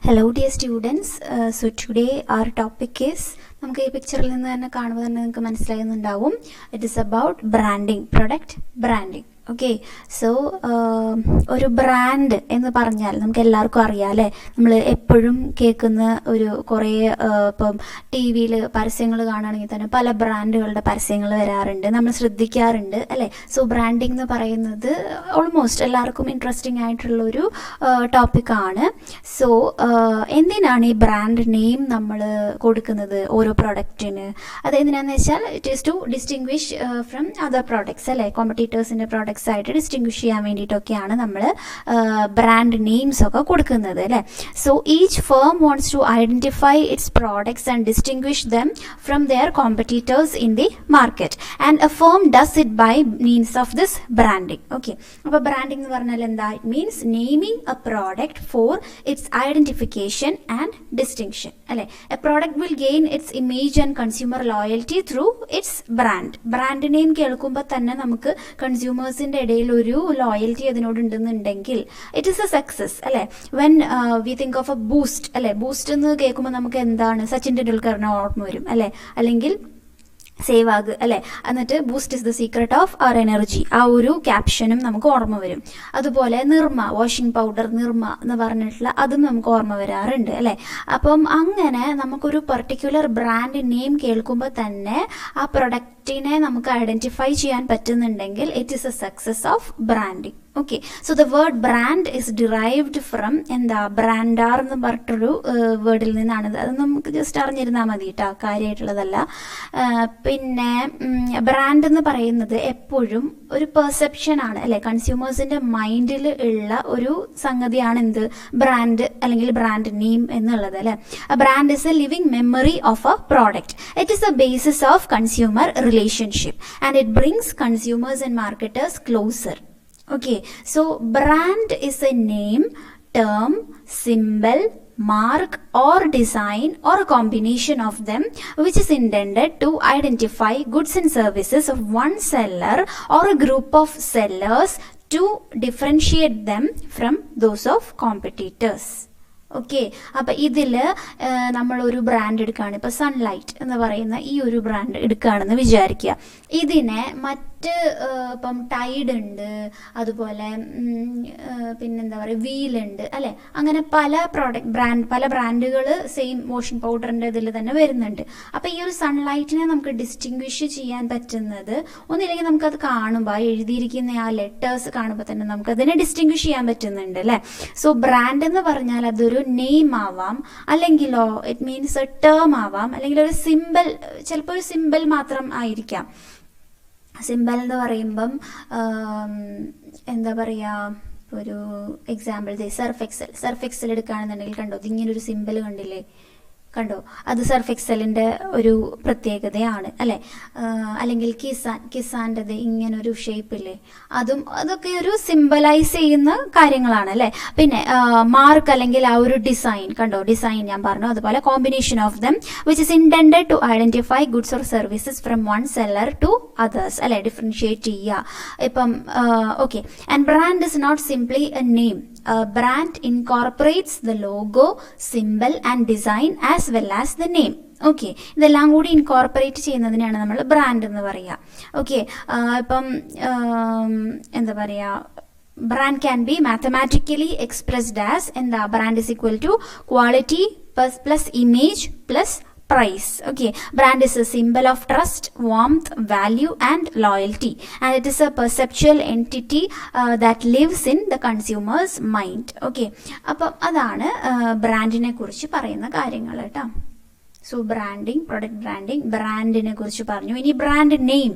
Hello dear students, so today our topic is നമുക്ക് ഈ പിക്ചറിൽ നിന്ന് തന്നെ കാണുമ്പോൾ തന്നെ നിങ്ങൾക്ക് മനസ്സിലാകുന്നുണ്ടാവും. It is about branding, product branding. Okay, so ഒരു ബ്രാൻഡ് എന്ന് പറഞ്ഞാൽ നമുക്ക് എല്ലാവർക്കും അറിയാം അല്ലേ. നമ്മൾ എപ്പോഴും കേൾക്കുന്ന ഒരു കുറേ ഇപ്പം ടി വിയിൽ പരസ്യങ്ങൾ കാണുകയാണെങ്കിൽ തന്നെ പല ബ്രാൻഡുകളുടെ പരസ്യങ്ങൾ വരാറുണ്ട്, നമ്മൾ ശ്രദ്ധിക്കാറുണ്ട് അല്ലേ. സോ ബ്രാൻഡിങ് എന്ന് പറയുന്നത് ഓൾമോസ്റ്റ് എല്ലാവർക്കും ഇൻട്രസ്റ്റിംഗ് ആയിട്ടുള്ളൊരു ടോപ്പിക്കാണ്. സോ എന്തിനാണ് ഈ ബ്രാൻഡ് നെയിം നമ്മൾ കൊടുക്കുന്നത് ഓരോ പ്രൊഡക്റ്റിന്? അതെന്തിനാന്ന് വെച്ചാൽ it is to distinguish from other products അല്ലേ. കോമ്പറ്റീറ്റേഴ്സിൻ്റെ പ്രോഡക്ട്സ് ആയിട്ട് ഡിസ്റ്റിങ്വിഷ് ചെയ്യാൻ വേണ്ടിയിട്ടൊക്കെയാണ് നമ്മൾ ബ്രാൻഡ് നെയിംസ് ഒക്കെ കൊടുക്കുന്നത് അല്ലേ. So each firm wants to identify its products and distinguish them from their competitors in the market, and a firm does it by means of this branding. Okay, അപ്പോൾ branding എന്ന് പറഞ്ഞാൽ എന്താ? It means naming a product for its identification and distinction അല്ലേ. A product will gain its image and consumer loyalty through its brand. Brand name കേൾക്കുമ്പോൾ തന്നെ നമുക്ക് കൺസ്യൂമേഴ്സിൻ്റെ ഇടയിൽ ഒരു loyalty അതിനോടുണ്ടെന്നുണ്ടെങ്കിൽ it is A success അല്ലേ. When we think of A boost അല്ലേ, boost എന്ന് കേൾക്കുമ്പോൾ നമുക്ക് എന്താണ്? സച്ചിൻ ടെണ്ടുൽക്കറിന് ഓർമ്മ വരും അല്ലേ, അല്ലെങ്കിൽ സേവാഗ് അല്ലേ. എന്നിട്ട് Boost is the secret of our energy, ആ ഒരു ക്യാപ്ഷനും നമുക്ക് ഓർമ്മ വരും. അതുപോലെ നിർമ്മ, വാഷിംഗ് പൗഡർ നിർമ്മ എന്ന് പറഞ്ഞിട്ടുള്ള അതും നമുക്ക് ഓർമ്മ വരാറുണ്ട് അല്ലേ. അപ്പം അങ്ങനെ നമുക്കൊരു പെർട്ടിക്കുലർ ബ്രാൻഡ് നെയിം കേൾക്കുമ്പോൾ തന്നെ ആ പ്രൊഡക്റ്റിനെ നമുക്ക് ഐഡൻറ്റിഫൈ ചെയ്യാൻ പറ്റുന്നുണ്ടെങ്കിൽ it is A success of branding. Okay, so the word brand is derived from എന്താ? ബ്രാൻഡാർ എന്ന് പറഞ്ഞിട്ടൊരു വേർഡിൽ നിന്നാണിത്. അത് നമുക്ക് ജസ്റ്റ് അറിഞ്ഞിരുന്നാൽ മതി കേട്ടോ, കാര്യമായിട്ടുള്ളതല്ല. പിന്നെ ബ്രാൻഡ് എന്ന് പറയുന്നത് എപ്പോഴും ഒരു പെർസെപ്ഷൻ ആണ് അല്ലേ. കൺസ്യൂമേഴ്സിൻ്റെ മൈൻഡിൽ ഉള്ള ഒരു സംഗതിയാണ് എന്ത്? ബ്രാൻഡ് അല്ലെങ്കിൽ ബ്രാൻഡ് നെയിം എന്നുള്ളത് അല്ലേ. Brand is A living memory of A product. It is A basis of consumer relationship and it brings consumers and marketers closer. Okay, so brand is a name, term, symbol, mark or design or a combination of them which is intended to identify goods and services of one seller or a group of sellers to differentiate them from those of competitors. Okay, അപ്പം ഇതിൽ നമ്മളൊരു brand എടുക്കുകയാണ്. ഇപ്പോൾ sunlight എന്ന് പറയുന്ന ഈ ഒരു brand എടുക്കുകയാണെന്ന് വിചാരിക്കുക. ഇതിനെ ഇപ്പം ടൈഡ് ഉണ്ട്, അതുപോലെ പിന്നെന്താ പറയുക, വീലുണ്ട് അല്ലേ. അങ്ങനെ പല പല ബ്രാൻഡുകൾ സെയിം വാഷിംഗ് പൗഡറിൻ്റെ ഇതിൽ തന്നെ വരുന്നുണ്ട്. അപ്പോൾ ഈ ഒരു സൺലൈറ്റിനെ നമുക്ക് ഡിസ്റ്റിങ്വിഷ് ചെയ്യാൻ പറ്റുന്നത് ഒന്നില്ലെങ്കിൽ നമുക്കത് കാണുമ്പോൾ എഴുതിയിരിക്കുന്ന ആ ലെറ്റേഴ്സ് കാണുമ്പോൾ തന്നെ നമുക്കതിനെ ഡിസ്റ്റിങ്വിഷ് ചെയ്യാൻ പറ്റുന്നുണ്ട് അല്ലേ. സോ ബ്രാൻഡ് എന്ന് പറഞ്ഞാൽ അതൊരു നെയിം ആവാം, അല്ലെങ്കിലോ ഇറ്റ് മീൻസ് എ ടേം ആവാം, അല്ലെങ്കിൽ ഒരു സിമ്പിൾ, ചിലപ്പോൾ ഒരു സിമ്പിൾ മാത്രം ആയിരിക്കാം. സിമ്പിൾ എന്ന് പറയുമ്പം എന്താ പറയുക, ഒരു എക്സാമ്പിൾ സർഫ് എക്സൽ എടുക്കുകയാണെന്നുണ്ടെങ്കിൽ കണ്ടോ, ഇതിങ്ങനൊരു സിമ്പിൾ കണ്ടില്ലേ, കണ്ടോ, അത് സർഫ് എക്സലിൻ്റെ ഒരു പ്രത്യേകതയാണ് അല്ലേ. അല്ലെങ്കിൽ കിസാൻ്റെത് ഇങ്ങനൊരു ഷേപ്പില്ലേ, അതൊക്കെ ഒരു സിംബലൈസ് ചെയ്യുന്ന കാര്യങ്ങളാണ് അല്ലേ. പിന്നെ മാർക്ക് അല്ലെങ്കിൽ ആ ഒരു ഡിസൈൻ കണ്ടോ, ഡിസൈൻ ഞാൻ പറഞ്ഞു. അതുപോലെ combination of them which is intended to identify goods or services from one seller to others അല്ലേ, ഡിഫറൻഷിയേറ്റ് ചെയ്യുക. ഇപ്പം okay, and brand is not simply a name. Brand incorporates the logo, symbol and design as well as the name. Okay, ഇതെല്ലാം കൂടി incorporate ചെയ്യുന്നതിനാണ് നമ്മൾ brand എന്ന് പറയുക. Okay, ഇപ്പം എന്താ പറയുക, brand can be mathematically expressed as എന്താ? Brand is equal to quality plus image plus price. Okay, brand is a symbol of trust, warmth, value and loyalty, and it is a perceptual entity that lives in the consumer's mind. Okay, അപ്പം അതാണ് ബ്രാൻഡിനെ കുറിച്ച് പറയുന്ന കാര്യങ്ങൾ കേട്ടോ. So branding, product branding, ബ്രാൻഡിനെ കുറിച്ച് പറഞ്ഞു. ഇനി brand name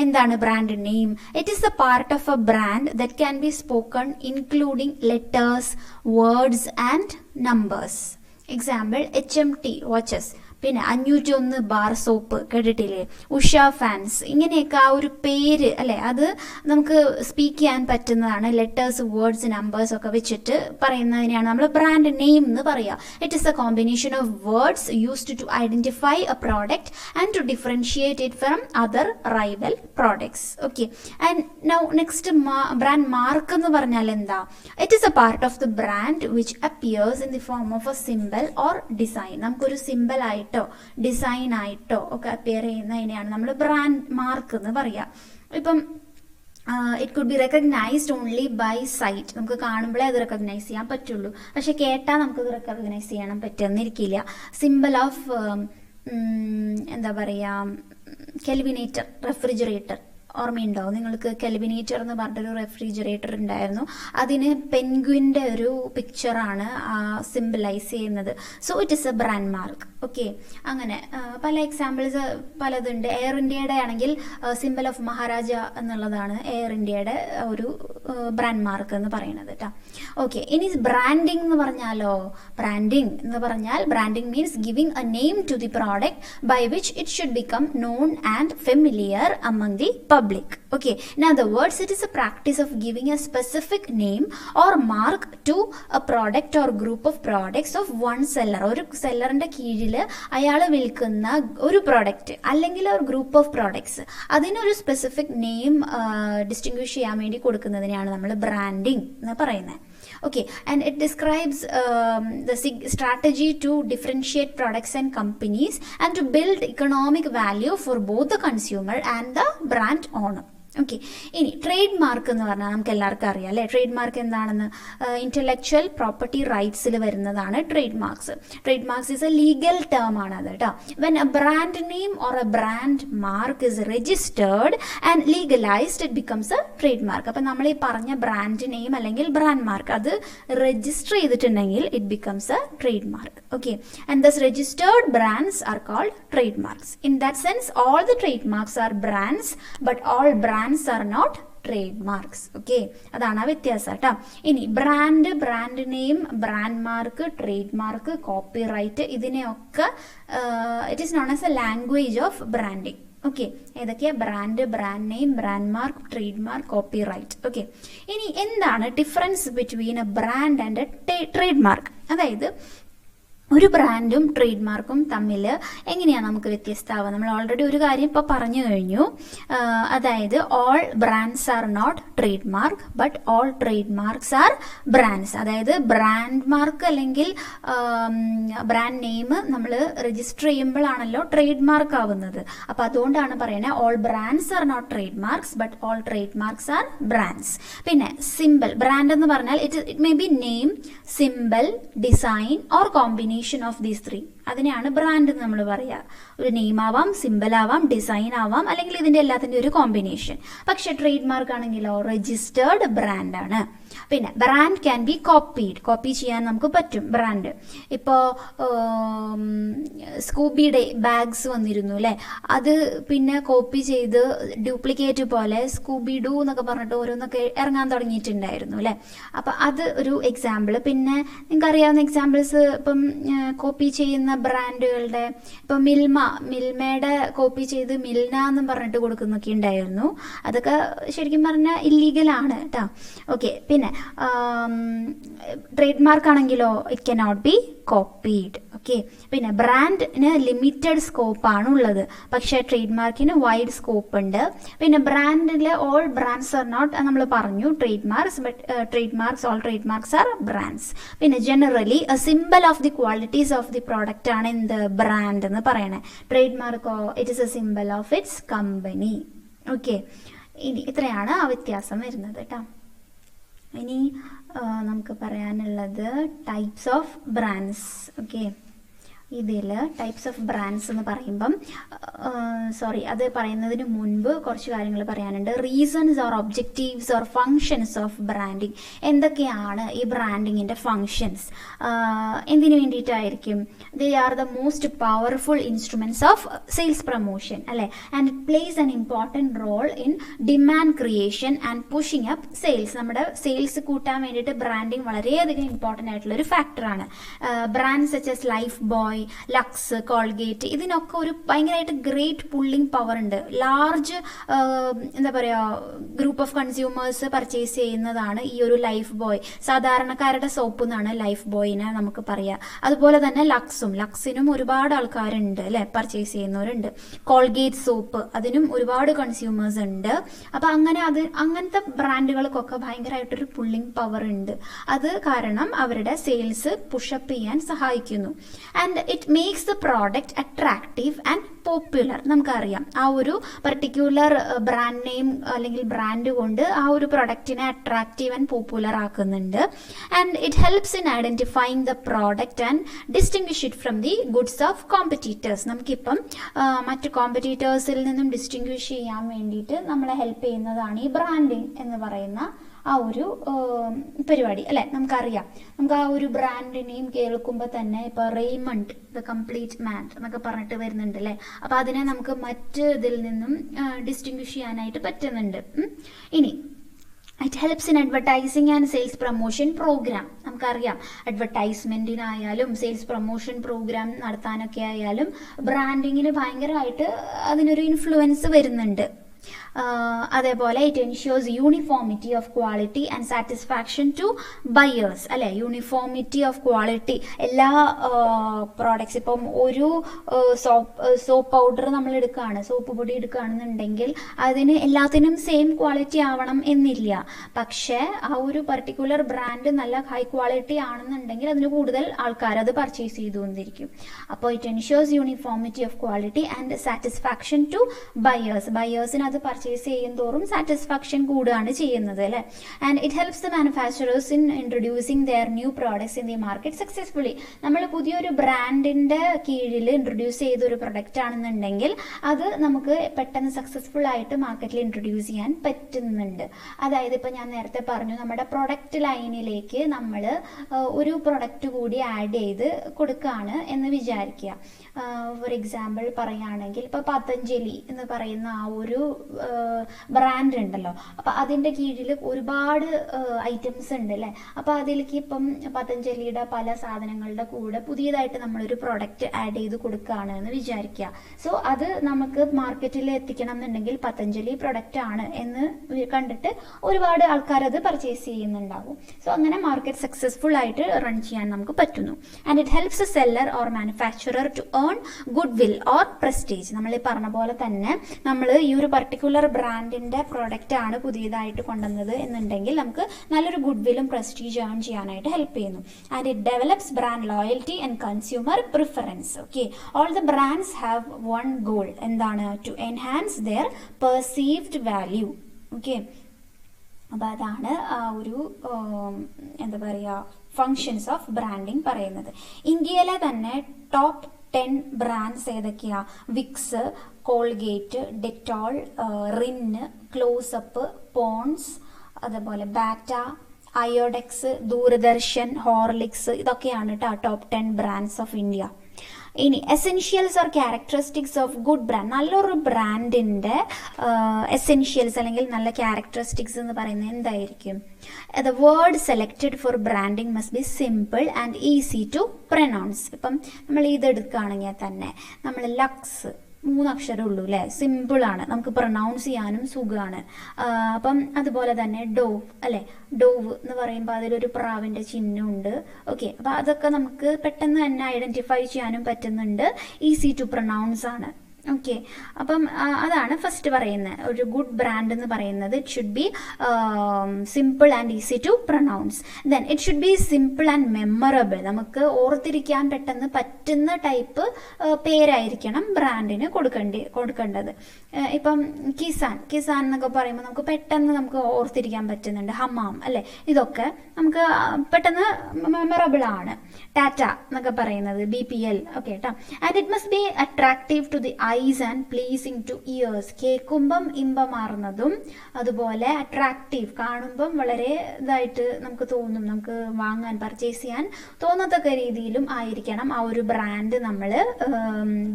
എന്താണ്? Brand name it is a part of A brand that can be spoken including letters, words and numbers. Example HMT watches, പിന്നെ 501 ബാർ സോപ്പ് കേട്ടിട്ടില്ലേ, ഉഷ ഫാൻസ്, ഇങ്ങനെയൊക്കെ ആ ഒരു പേര് അല്ലേ, അത് നമുക്ക് സ്പീക്ക് ചെയ്യാൻ പറ്റുന്നതാണ്. ലെറ്റേഴ്സ്, വേർഡ്സ്, നമ്പേഴ്സ് ഒക്കെ വെച്ചിട്ട് പറയുന്നതിനെയാണ് നമ്മൾ ബ്രാൻഡ് നെയിം എന്ന് പറയുക. It is a combination of words used to identify a product and to differentiate it from other rival products. Okay, and now next brand mark എന്ന് പറഞ്ഞാൽ എന്താ? It is a part of the brand which appears in the form of a symbol or design. നമുക്കൊരു symbol ആയിട്ടോ design ആയിട്ടോ ഒക്കെ appear ചെയ്യുന്നതിനെയാണ് നമ്മൾ brand mark എന്ന് പറയുക. ഇപ്പം it could be recognised only by sight. നമുക്ക് കാണുമ്പോഴേ അത് റെക്കഗ്നൈസ് ചെയ്യാൻ പറ്റുള്ളൂ, പക്ഷെ കേട്ടാൽ നമുക്കത് റെക്കഗ്നൈസ് ചെയ്യാൻ പറ്റുന്നിരിക്കില്ല. സിംബൽ ഓഫ് എന്താ പറയുക, കെൽവിനേറ്റർ, റെഫ്രിജറേറ്റർ ഓർമ്മയുണ്ടോ നിങ്ങൾക്ക്? കെൽവിനേറ്റർ എന്ന് പറഞ്ഞിട്ടൊരു റെഫ്രിജറേറ്റർ ഉണ്ടായിരുന്നു. അതിന് പെൻഗ്വിൻ്റെ ഒരു പിക്ചറാണ് സിംബലൈസ് ചെയ്യുന്നത്. So it is A brand mark. Okay, അങ്ങനെ പല എക്സാമ്പിൾസ് പലതുണ്ട്. എയർ ഇന്ത്യയുടെ ആണെങ്കിൽ സിംബൽ ഓഫ് മഹാരാജ എന്നുള്ളതാണ് എയർ ഇന്ത്യയുടെ ഒരു ബ്രാൻഡ് മാർക്ക് എന്ന് പറയുന്നത് കേട്ടോ. ഓക്കെ, ഇനി ബ്രാൻഡിങ് എന്ന് പറഞ്ഞാലോ? ബ്രാൻഡിങ് എന്ന് പറഞ്ഞാൽ branding means giving a name to the product by which it should become known and familiar among the public. Okay, in other words, it is a practice of giving a specific name or mark to a product or group of products of one seller. ഒരു സെല്ലറിന്റെ കീഴിൽ അയാൾ വിൽക്കുന്ന ഒരു product അല്ലെങ്കിൽ ഒരു group of products, അതിനൊരു specific name distinguish ചെയ്യാൻ വേണ്ടി കൊടുക്കുന്നതിനെയാണ് നമ്മൾ ബ്രാൻഡിങ് എന്ന് പറയുന്നത്. Okay, and it describes the strategy to differentiate products and companies and to build economic value for both the consumer and the brand owner. Okay, ഇനി trademark എന്ന് പറഞ്ഞാൽ നമുക്ക് എല്ലാവർക്കും അറിയാം അല്ലേ? ട്രേഡ് മാർക്ക് എന്താണെന്ന്? ഇന്റലക്ച്വൽ പ്രോപ്പർട്ടി റൈറ്റ്സിൽ വരുന്നതാണ് trademarks. Trademarks is a legal term ആണ് അത് കേട്ടോ. When a brand name or a brand mark is registered and legalised it becomes a trademark. അപ്പം നമ്മൾ ഈ പറഞ്ഞ ബ്രാൻഡ് നെയിം അല്ലെങ്കിൽ ബ്രാൻഡ് മാർക്ക് അത് രജിസ്റ്റർ ചെയ്തിട്ടുണ്ടെങ്കിൽ it becomes a trademark. Okay, and thus registered brands are called trademarks. In that sense all the trademarks are brands but all brands are not trademarks. Okay, അതാണ് ആ വ്യത്യാസം കേട്ടോ. ഇനി brand, brand name, brand mark, trademark, copyright, ഇതിനെയൊക്കെ it is known as a language of branding. Okay, ഏതൊക്കെയാ? Brand, brand name, brand mark, trademark, copyright. Okay, ഇനി എന്താണ് difference between a brand and a trademark? അതായത് ഒരു ബ്രാൻഡും trade മാർക്കും തമ്മിൽ എങ്ങനെയാണ് നമുക്ക് വ്യത്യസ്തമാവുക? നമ്മൾ ഓൾറെഡി ഒരു കാര്യം ഇപ്പോൾ പറഞ്ഞു കഴിഞ്ഞു. അതായത് all brands are not trademark but all trademarks are brands. അതായത് ബ്രാൻഡ് മാർക്ക് അല്ലെങ്കിൽ ബ്രാൻഡ് നെയിം നമ്മൾ രജിസ്റ്റർ ചെയ്യുമ്പോഴാണല്ലോ ട്രേഡ് മാർക്ക് ആവുന്നത്. അപ്പോൾ അതുകൊണ്ടാണ് പറയുന്നത് all brands are not trademarks but all trademarks are brands. പിന്നെ symbol, brand എന്ന് പറഞ്ഞാൽ it may be name, symbol, design or combination of these three. അതിനെയാണ് ബ്രാൻഡ് എന്ന് നമ്മൾ പറയുക. ഒരു നെയിം ആവാം, സിംബൽ ആവാം, ഡിസൈൻ ആവാം, അല്ലെങ്കിൽ ഇതിന്റെ എല്ലാത്തിന്റെ ഒരു കോമ്പിനേഷൻ. പക്ഷെ ട്രേഡ് മാർക്ക് ആണെങ്കിലോ രജിസ്റ്റേർഡ് ബ്രാൻഡ് ആണ്. പിന്നെ brand can B copied, copy ചെയ്യാൻ നമുക്ക് പറ്റും ബ്രാൻഡ്. ഇപ്പോൾ സ്കൂബിയുടെ ബാഗ്സ് വന്നിരുന്നു അല്ലേ, അത് പിന്നെ കോപ്പി ചെയ്ത് ഡ്യൂപ്ലിക്കേറ്റ് പോലെ സ്കൂബി ഡൂ എന്നൊക്കെ പറഞ്ഞിട്ട് ഓരോന്നൊക്കെ ഇറങ്ങാൻ തുടങ്ങിയിട്ടുണ്ടായിരുന്നു അല്ലേ. അപ്പം അത് ഒരു എക്സാമ്പിൾ. പിന്നെ നിങ്ങൾക്ക് അറിയാവുന്ന എക്സാമ്പിൾസ് ഇപ്പം കോപ്പി ചെയ്യുന്ന ബ്രാൻഡുകളുടെ, ഇപ്പം മിൽമയുടെ കോപ്പി ചെയ്ത് മിൽന എന്നും പറഞ്ഞിട്ട് കൊടുക്കുന്നൊക്കെ ഉണ്ടായിരുന്നു. അതൊക്കെ ശരിക്കും പറഞ്ഞാൽ ഇല്ലീഗലാണ് കേട്ടോ. ഓക്കെ, പിന്നെ ട്രേഡ് മാർക്ക് ആണെങ്കിലോ it cannot be copied. Okay, പിന്നെ ബ്രാൻഡിന് ലിമിറ്റഡ് സ്കോപ്പാണ് ഉള്ളത്, പക്ഷേ ട്രേഡ് മാർക്കിന് വൈഡ് സ്കോപ്പ് ഉണ്ട്. പിന്നെ ബ്രാൻഡിൽ ഓൾ ബ്രാൻഡ്സ് ആർ നോട്ട്, നമ്മൾ പറഞ്ഞു trademarks, but trademarks, all trademarks are brands. പിന്നെ generally a symbol of the qualities of the product ആണ് എന്ത് ബ്രാൻഡ് എന്ന് പറയണേ. ട്രേഡ് മാർക്കോ it is a symbol of its company. Okay, ഇനി ഇത്രയാണ് ആ വ്യത്യാസം വരുന്നത് കേട്ടോ. ഇനി നമുക്ക് പറയാനുള്ളത് ടൈപ്സ് ഓഫ് ബ്രാൻഡ്സ്. ഓക്കെ, ഇതിൽ ടൈപ്സ് ഓഫ് ബ്രാൻഡ്സ് എന്ന് പറയുമ്പം അത് പറയുന്നതിന് മുൻപ് കുറച്ച് കാര്യങ്ങൾ പറയാനുണ്ട്. Reasons or objectives or functions of branding. എന്തൊക്കെയാണ് ഈ ബ്രാൻഡിങ്ങിൻ്റെ ഫങ്ഷൻസ്? എന്തിനു വേണ്ടിയിട്ടായിരിക്കും? They are the most powerful instruments of sales promotion അല്ലേ, and it plays an important role in demand creation and pushing up sales. നമ്മുടെ സെയിൽസ് കൂട്ടാൻ വേണ്ടിയിട്ട് branding വളരെയധികം ഇമ്പോർട്ടൻ്റ് ആയിട്ടുള്ള ഒരു ഫാക്ടറാണ്. Brand such as Lifebuoy, Lux, Colgate, ഇതിനൊക്കെ ഒരു ഭയങ്കരമായിട്ട് ഗ്രേറ്റ് പുള്ളിങ് പവർ ഉണ്ട്. ലാർജ് എന്താ പറയുക ഗ്രൂപ്പ് ഓഫ് കൺസ്യൂമേഴ്സ് പർച്ചേസ് ചെയ്യുന്നതാണ് ഈ ഒരു ലൈഫ് ബോയ്. സാധാരണക്കാരുടെ സോപ്പ് എന്നാണ് ലൈഫ് ബോയിനെ നമുക്ക് പറയാം. അതുപോലെ തന്നെ ലക്സിനും ഒരുപാട് ആൾക്കാരുണ്ട് അല്ലെ, പർച്ചേസ് ചെയ്യുന്നവരുണ്ട്. കോൾഗേറ്റ് സോപ്പ്, അതിനും ഒരുപാട് കൺസ്യൂമേഴ്സ് ഉണ്ട്. അപ്പൊ അങ്ങനത്തെ ബ്രാൻഡുകൾക്കൊക്കെ ഭയങ്കരമായിട്ടൊരു പുള്ളിങ് പവർ ഉണ്ട്. അത് കാരണം അവരുടെ സെയിൽസ് പുഷപ്പ് ചെയ്യാൻ സഹായിക്കുന്നു. And it makes the product attractive and popular. നമുക്കറിയാം ആ ഒരു പർട്ടിക്യുലർ ബ്രാൻഡ് നെയിം അല്ലെങ്കിൽ ബ്രാൻഡ് കൊണ്ട് ആ ഒരു പ്രൊഡക്റ്റിനെ അട്രാക്റ്റീവ് ആൻഡ് പോപ്പുലർ ആക്കുന്നുണ്ട്. And it helps in identifying the product and distinguish it from the goods of competitors. നമുക്കിപ്പം മറ്റ് കോമ്പറ്റീറ്റേഴ്സിൽ നിന്നും ഡിസ്റ്റിംഗ്വിഷ് ചെയ്യാൻ വേണ്ടിയിട്ട് നമ്മളെ ഹെൽപ്പ് ചെയ്യുന്നതാണ് ഈ ബ്രാൻഡിങ് എന്ന് പറയുന്ന ആ ഒരു പരിപാടി അല്ലെ. നമുക്കറിയാം, നമുക്ക് ആ ഒരു ബ്രാൻഡ് നെയിം കേൾക്കുമ്പോൾ തന്നെ ഇപ്പൊ റെയ്മണ്ട്, ദ കംപ്ലീറ്റ് മാൻ എന്നൊക്കെ പറഞ്ഞിട്ട് വരുന്നുണ്ട് അല്ലെ. അപ്പൊ അതിനെ നമുക്ക് മറ്റ് ഇതിൽ നിന്നും ഡിസ്റ്റിംഗ്വിഷ് ചെയ്യാനായിട്ട് പറ്റുന്നുണ്ട്. ഇനി it helps in advertising and sales promotion program. നമുക്കറിയാം അഡ്വർടൈസ്മെന്റിനായാലും സെയിൽസ് പ്രൊമോഷൻ പ്രോഗ്രാം നടത്താനൊക്കെ ആയാലും ബ്രാൻഡിങ്ങിന് ഭയങ്കരമായിട്ട് അതിനൊരു ഇൻഫ്ലുവൻസ് വരുന്നുണ്ട്. അതേപോലെ it ensures uniformity of quality and satisfaction to buyers അല്ലെ. യൂണിഫോമിറ്റി ഓഫ് ക്വാളിറ്റി എല്ലാ പ്രോഡക്ട്സ്, ഇപ്പം ഒരു സോപ്പ് പൗഡർ നമ്മൾ എടുക്കുകയാണ്, സോപ്പ് പൊടി എടുക്കുകയാണെന്നുണ്ടെങ്കിൽ അതിന് എല്ലാത്തിനും സെയിം ക്വാളിറ്റി ആവണം എന്നില്ല. പക്ഷേ ആ ഒരു പർട്ടിക്കുലർ ബ്രാൻഡ് നല്ല ഹൈ ക്വാളിറ്റി ആണെന്നുണ്ടെങ്കിൽ അതിന് കൂടുതൽ ആൾക്കാർ അത് പർച്ചേസ് ചെയ്തുകൊണ്ടിരിക്കും. അപ്പോൾ it ensures uniformity of quality and satisfaction to ബയേഴ്സിന് അത് പർച്ചേസ് ചെയ്യും തോറും സാറ്റിസ്ഫാക്ഷൻ കൂടുകയാണ് ചെയ്യുന്നത് അല്ലെ. And it helps the manufacturers in introducing their new products in the market successfully. നമ്മൾ പുതിയൊരു ബ്രാൻഡിന്റെ കീഴിൽ ഇൻട്രൊഡ്യൂസ് ചെയ്ത ഒരു പ്രൊഡക്റ്റ് ആണെന്നുണ്ടെങ്കിൽ അത് നമുക്ക് പെട്ടെന്ന് സക്സസ്ഫുൾ ആയിട്ട് മാർക്കറ്റിൽ ഇൻട്രൊഡ്യൂസ് ചെയ്യാൻ പറ്റുന്നുണ്ട്. അതായത് ഇപ്പൊ ഞാൻ നേരത്തെ പറഞ്ഞു, നമ്മുടെ പ്രൊഡക്റ്റ് ലൈനിലേക്ക് നമ്മൾ ഒരു പ്രൊഡക്റ്റ് കൂടി ആഡ് ചെയ്ത് കൊടുക്കുകയാണ് എന്ന് വിചാരിക്കുക. ഫോർ എക്സാമ്പിൾ പറയുകയാണെങ്കിൽ ഇപ്പൊ പതഞ്ജലി എന്ന് പറയുന്ന ആ ഒരു ബ്രാൻഡ് ഉണ്ടല്ലോ, അപ്പൊ അതിന്റെ കീഴിൽ ഒരുപാട് ഐറ്റംസ് ഉണ്ട് അല്ലെ. അപ്പൊ അതിലേക്ക് ഇപ്പം പതഞ്ജലിയുടെ പല സാധനങ്ങളുടെ കൂടെ പുതിയതായിട്ട് നമ്മളൊരു പ്രൊഡക്റ്റ് ആഡ് ചെയ്ത് കൊടുക്കുകയാണ് എന്ന് വിചാരിക്കുക. സോ അത് നമുക്ക് മാർക്കറ്റിൽ എത്തിക്കണം എന്നുണ്ടെങ്കിൽ പതഞ്ജലി പ്രൊഡക്റ്റ് ആണ് എന്ന് കണ്ടിട്ട് ഒരുപാട് ആൾക്കാർ അത് പർച്ചേസ് ചെയ്യുന്നുണ്ടാവും. സോ അങ്ങനെ മാർക്കറ്റ് സക്സസ്ഫുൾ ആയിട്ട് റൺ ചെയ്യാൻ നമുക്ക് പറ്റുന്നു. And it helps a seller or manufacturer to earn goodwill or prestige. നമ്മൾ ഈ പറഞ്ഞ പോലെ തന്നെ നമ്മൾ ഈ ഒരു പർട്ടിക്കുലർ ബ്രാൻഡിന്റെ പ്രോഡക്റ്റ് ആണ് പുതിയതായിട്ട് കൊണ്ടുവന്നത് എന്നുണ്ടെങ്കിൽ നമുക്ക് നല്ലൊരു ഗുഡ് വില്ലും പ്രസ്റ്റീജ് ഏൺ ചെയ്യാനായിട്ട് ഹെൽപ്പ് ചെയ്യുന്നു. And it develops brand loyalty and consumer preference. Okay, all the brands have one goal. എന്താണ്? To enhance their perceived value. Okay, അപ്പൊ അതാണ് ആ ഒരു എന്താ പറയുക ഫങ്ഷൻസ് ഓഫ് ബ്രാൻഡിങ് പറയുന്നത്. ഇന്ത്യയിലെ തന്നെ ടോപ്പ് 10 ബ്രാൻഡ്സ് ഏതൊക്കെയാ? Vicks, Colgate, Dettol, Rin, Closeup, Pond's, അതുപോലെ ബാറ്റ, അയോഡെക്സ്, ദൂരദർശൻ, ഹോർലിക്സ്, ഇതൊക്കെയാണ് കേട്ടോ ടോപ്പ് 10 ബ്രാൻഡ്സ് ഓഫ് ഇന്ത്യ. ഇനി essentials or characteristics of good brand. നല്ലൊരു ബ്രാൻഡിന്റെ എസെൻഷ്യൽസ് അല്ലെങ്കിൽ നല്ല ക്യാരക്ടറിസ്റ്റിക്സ് എന്ന് പറയുന്നത് എന്തായിരിക്കും? The word selected for branding must be simple and easy to pronounce. ഇപ്പം നമ്മൾ ഇതെടുക്കുകയാണെങ്കിൽ തന്നെ നമ്മൾ ലക്സ് 3 അക്ഷരം ഉള്ളൂ അല്ലെ, സിമ്പിൾ ആണ്, നമുക്ക് പ്രൊനൗൺസ് ചെയ്യാനും സുഖമാണ്. അപ്പം അതുപോലെ തന്നെ ഡോവ് അല്ലെ, ഡോവ് എന്ന് പറയുമ്പോൾ അതിലൊരു പ്രാവിന്റെ ചിഹ്നമുണ്ട്. ഓക്കെ, അപ്പൊ അതൊക്കെ നമുക്ക് പെട്ടെന്ന് തന്നെ ഐഡന്റിഫൈ ചെയ്യാനും പറ്റുന്നുണ്ട്, ഈസി ടു പ്രൊനൗൺസ് ആണ്. ഓക്കെ, അപ്പം അതാണ് ഫസ്റ്റ് പറയുന്നത്. ഒരു ഗുഡ് ബ്രാൻഡ് എന്ന് പറയുന്നത് it should be simple and easy to pronounce. Then it should be simple and memorable. നമുക്ക് ഓർത്തിരിക്കാൻ പെട്ടെന്ന് പറ്റുന്ന ടൈപ്പ് പേരായിരിക്കണം ബ്രാൻഡിന് കൊടുക്കേണ്ടത്. ഇപ്പം കിസാൻ എന്നൊക്കെ പറയുമ്പോൾ നമുക്ക് പെട്ടെന്ന് നമുക്ക് ഓർത്തിരിക്കാൻ പറ്റുന്നുണ്ട്. ഹമാം അല്ലെ, ഇതൊക്കെ നമുക്ക് പെട്ടെന്ന് മെമ്മറബിൾ ആണ്. ടാറ്റ എന്നൊക്കെ പറയുന്നത്, BPL ഒക്കെ കേട്ടോ. And it must be attractive to the eyes and pleasing to ears. കേൾക്കുമ്പം ഇമ്പമാർന്നതും അതുപോലെ അട്രാക്റ്റീവ്, കാണുമ്പം വളരെ ഇതായിട്ട് നമുക്ക് തോന്നും, നമുക്ക് വാങ്ങാൻ പർച്ചേസ് ചെയ്യാൻ തോന്നത്തക്ക രീതിയിലും ആയിരിക്കണം ആ ഒരു ബ്രാൻഡ് നമ്മൾ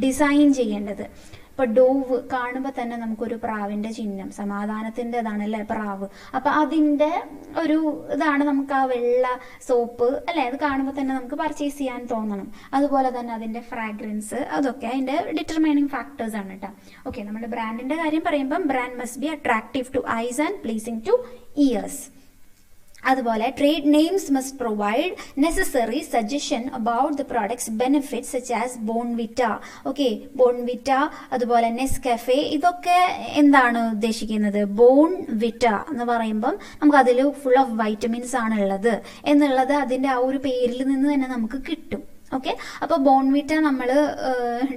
ഡിസൈൻ ചെയ്യേണ്ടത്. ഇപ്പോൾ ഡോവ് കാണുമ്പോൾ തന്നെ നമുക്കൊരു പ്രാവിൻ്റെ ചിഹ്നം, സമാധാനത്തിൻ്റെ ഇതാണല്ലേ പ്രാവ്. അപ്പം അതിൻ്റെ ഒരു ഇതാണ് നമുക്ക് ആ വെള്ള സോപ്പ് അല്ലേ, അത് കാണുമ്പോൾ തന്നെ നമുക്ക് പർച്ചേസ് ചെയ്യാൻ തോന്നണം. അതുപോലെ തന്നെ അതിൻ്റെ ഫ്രാഗ്രൻസ്, അതൊക്കെ അതിൻ്റെ ഡിറ്റർമൈനിങ് ഫാക്ടേഴ്സ് ആണ് കേട്ടോ. ഓക്കെ, നമ്മുടെ ബ്രാൻഡിൻ്റെ കാര്യം പറയുമ്പം brand must be attractive to eyes and pleasing to ears. അതുപോലെ trade names must provide necessary suggestion about the products benefits such as Bournvita. Okay, Bournvita, അതുപോലെ നെസ്കഫെ, ഇതൊക്കെ എന്താണ് ഉദ്ദേശിക്കുന്നത്? ബോൺവിറ്റ എന്ന് പറയുമ്പം നമുക്ക് അതിൽ ഫുൾ ഓഫ് വൈറ്റമിൻസ് ആണ് ഉള്ളത് എന്നുള്ളത് അതിൻ്റെ ആ ഒരു പേരിൽ നിന്ന് തന്നെ നമുക്ക് കിട്ടും. ഓക്കെ, അപ്പോൾ ബോൺവിറ്റ നമ്മൾ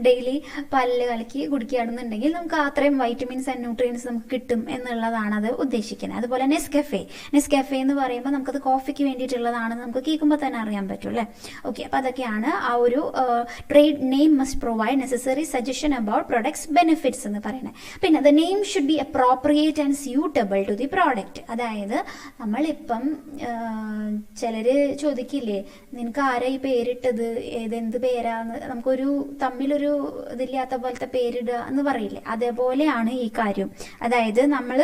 ഡെയിലി പല്ല് കലക്കി കുടിക്കുകയാണെന്നുണ്ടെങ്കിൽ നമുക്ക് അത്രയും വൈറ്റമിൻസ് ആൻഡ് ന്യൂട്രിയൻസ് നമുക്ക് കിട്ടും എന്നുള്ളതാണ് അത് ഉദ്ദേശിക്കുന്നത്. അതുപോലെ നെസ്കഫെ എന്ന് പറയുമ്പോൾ നമുക്കത് കോഫിക്ക് വേണ്ടിയിട്ടുള്ളതാണെന്ന് നമുക്ക് കേൾക്കുമ്പോൾ തന്നെ അറിയാൻ പറ്റും അല്ലേ. ഓക്കെ, അപ്പോൾ അതൊക്കെയാണ് ആ ഒരു trade name must provide necessary suggestion about products benefits എന്ന് പറയുന്നത്. പിന്നെ the name should be appropriate and suitable to the product. അതായത് നമ്മളിപ്പം ചിലർ ചോദിക്കില്ലേ, നിനക്ക് ആരാ ഈ പേരിട്ടത്, ഏതെന്ത് പേരാന്ന്, നമുക്കൊരു തമ്മിലൊരു ഇതില്ലാത്ത പോലത്തെ പേരിടുക എന്ന് പറയില്ലേ, അതേപോലെയാണ് ഈ കാര്യം. അതായത് നമ്മൾ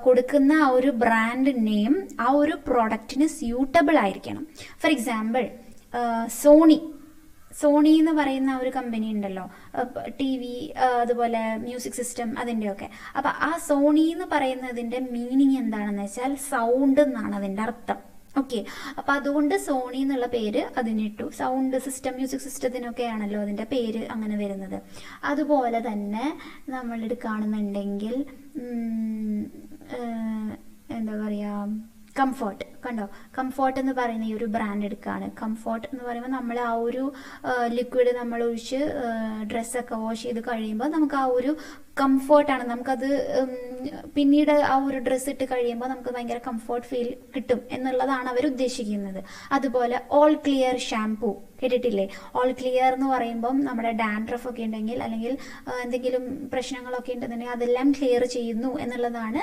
കൊടുക്കുന്ന ആ ഒരു ബ്രാൻഡ് നെയിം ആ ഒരു പ്രോഡക്റ്റിന് സ്യൂട്ടബിൾ ആയിരിക്കണം. ഫോർ എക്സാമ്പിൾ സോണി എന്ന് പറയുന്ന ഒരു കമ്പനി ഉണ്ടല്ലോ, TV, അതുപോലെ മ്യൂസിക് സിസ്റ്റം, അതിൻ്റെയൊക്കെ. അപ്പം ആ സോണി എന്ന് പറയുന്നതിൻ്റെ മീനിങ് എന്താണെന്ന് വെച്ചാൽ സൗണ്ട് എന്നാണ് അതിൻ്റെ അർത്ഥം. ഓക്കെ, അപ്പം അതുകൊണ്ട് സോണി എന്നുള്ള പേര് അതിനിട്ടു. സൗണ്ട് സിസ്റ്റം, മ്യൂസിക് സിസ്റ്റത്തിനൊക്കെ ആണല്ലോ അതിൻ്റെ പേര് അങ്ങനെ വരുന്നത്. അതുപോലെ തന്നെ നമ്മളിത് കാണുന്നുണ്ടെങ്കിൽ എന്താ പറയുക, കംഫർട്ട് കണ്ടോ, കംഫർട്ട് എന്ന് പറയുന്ന ഈ ഒരു ബ്രാൻഡ് എടുക്കുകയാണ്. കംഫർട്ട് എന്ന് പറയുമ്പോൾ നമ്മൾ ആ ഒരു ലിക്വിഡ് നമ്മൾ ഒഴിച്ച് ഡ്രസ്സൊക്കെ വാഷ് ചെയ്ത് കഴിയുമ്പോൾ നമുക്ക് ആ ഒരു കംഫർട്ടാണ്, നമുക്കത് പിന്നീട് ആ ഒരു ഡ്രസ്സ് ഇട്ട് കഴിയുമ്പോൾ നമുക്ക് ഭയങ്കര കംഫർട്ട് ഫീൽ കിട്ടും എന്നുള്ളതാണ് അവർ ഉദ്ദേശിക്കുന്നത്. അതുപോലെ ഓൾ ക്ലിയർ ഷാംപൂ കേട്ടിട്ടില്ലേ? ഓൾ ക്ലിയർ എന്ന് പറയുമ്പം നമ്മുടെ ഡാൻഡ്രഫ് ഒക്കെ ഉണ്ടെങ്കിൽ അല്ലെങ്കിൽ എന്തെങ്കിലും പ്രശ്നങ്ങളൊക്കെ ഉണ്ടെന്നുണ്ടെങ്കിൽ അതെല്ലാം ക്ലിയർ ചെയ്യുന്നു എന്നുള്ളതാണ്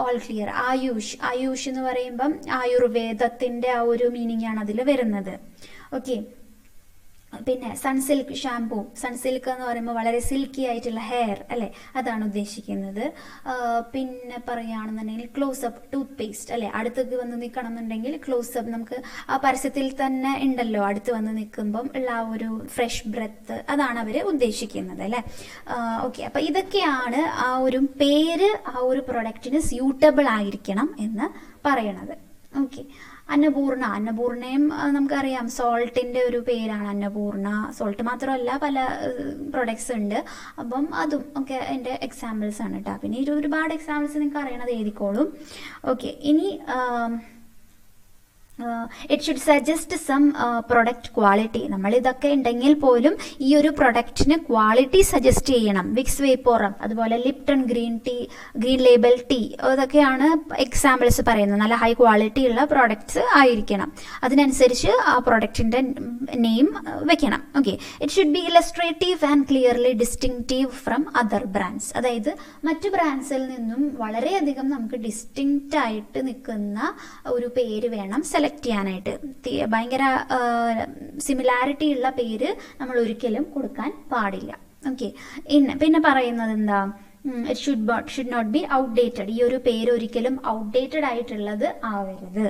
ഓൾ ക്ലിയർ. ആയുഷ് എന്ന് പറയുമ്പം ആയുർവേദത്തിൻ്റെ ആ ഒരു മീനിങ് ആണ് അതിൽ വരുന്നത്. ഓക്കെ, പിന്നെ സൺസിൽക്ക് ഷാംപൂ, സൺസിൽക്ക് എന്ന് പറയുമ്പോൾ വളരെ സിൽക്കി ആയിട്ടുള്ള ഹെയർ അല്ലേ, അതാണ് ഉദ്ദേശിക്കുന്നത്. പിന്നെ പറയുകയാണെന്നുണ്ടെങ്കിൽ ക്ലോസപ്പ് ടൂത്ത് പേസ്റ്റ് അല്ലേ, അടുത്തേക്ക് വന്ന് നിൽക്കണം എന്നുണ്ടെങ്കിൽ ക്ലോസപ്പ്, നമുക്ക് ആ പരസ്യത്തിൽ തന്നെ ഉണ്ടല്ലോ അടുത്ത് വന്ന് നിൽക്കുമ്പം ഉള്ള ആ ഒരു ഫ്രഷ് ബ്രെത്ത്, അതാണ് അവർ ഉദ്ദേശിക്കുന്നത് അല്ലേ. ഓക്കെ, അപ്പം ഇതൊക്കെയാണ് ആ ഒരു പേര് ആ ഒരു പ്രൊഡക്റ്റിന് സ്യൂട്ടബിൾ ആയിരിക്കണം എന്ന് പറയണത്. ഓക്കെ, അന്നപൂർണയും നമുക്കറിയാം സോൾട്ടിൻ്റെ ഒരു പേരാണ് അന്നപൂർണ. സോൾട്ട് മാത്രമല്ല പല പ്രൊഡക്ട്സ് ഉണ്ട്. അപ്പം അതും ഒക്കെ എൻ്റെ എക്സാമ്പിൾസ് ആണ് കേട്ടോ. പിന്നെ ഒരുപാട് എക്സാമ്പിൾസ് നിങ്ങൾക്ക് അറിയണത് എഴുതിക്കോളും. ഓക്കെ, ഇനി it should suggest some product quality. നമ്മൾ ഇതൊക്കെ ഉണ്ടെങ്കിൽ പോലും ഈ ഒരു പ്രൊഡക്റ്റിന് ക്വാളിറ്റി സജസ്റ്റ് ചെയ്യണം. വിക്സ് വേപ്പോറം, അതുപോലെ ലിപ്ടൺ ഗ്രീൻ ലേബൽ ടീ, ഇതൊക്കെയാണ് എക്സാമ്പിൾസ് പറയുന്നത്. നല്ല ഹൈ ക്വാളിറ്റി ഉള്ള പ്രോഡക്ട്സ് ആയിരിക്കണം, അതിനനുസരിച്ച് ആ പ്രൊഡക്റ്റിൻ്റെ നെയിം വെക്കണം. Okay, it should be illustrative and clearly distinctive from other brands. അതായത് മറ്റു ബ്രാൻഡ്സിൽ നിന്നും വളരെയധികം നമുക്ക് ഡിസ്റ്റിങ്ക്റ്റ് ആയിട്ട് നിൽക്കുന്ന ഒരു പേര് വേണം സെലക്ട് ചെയ്യാനായിട്ട്. ഭയങ്കര സിമിലാരിറ്റി ഉള്ള പേര് നമ്മൾ ഒരിക്കലും കൊടുക്കാൻ പാടില്ല. ഓക്കെ, പിന്നെ പറയുന്നത് എന്താ, ഷുഡ് നോട്ട് ബി ഔട്ട്ഡേറ്റഡ്. ഈ ഒരു പേര് ഒരിക്കലും ഔട്ട്ഡേറ്റഡ് ആയിട്ടുള്ളത് ആവരുത്.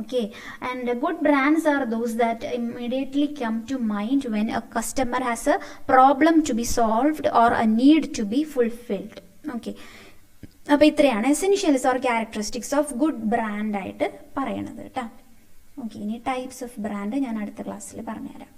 Okay, and good brands are those that immediately come to mind when a customer has a problem to be solved or a need to be fulfilled. Okay, അപ്പോൾ ഇത്രയാണ് essentials or characteristics of good brand ആയിട്ട് പറയണത് കേട്ടോ. Okay, ഇനി types of brand ഞാൻ അടുത്ത ക്ലാസ്സിൽ പറഞ്ഞുതരാം.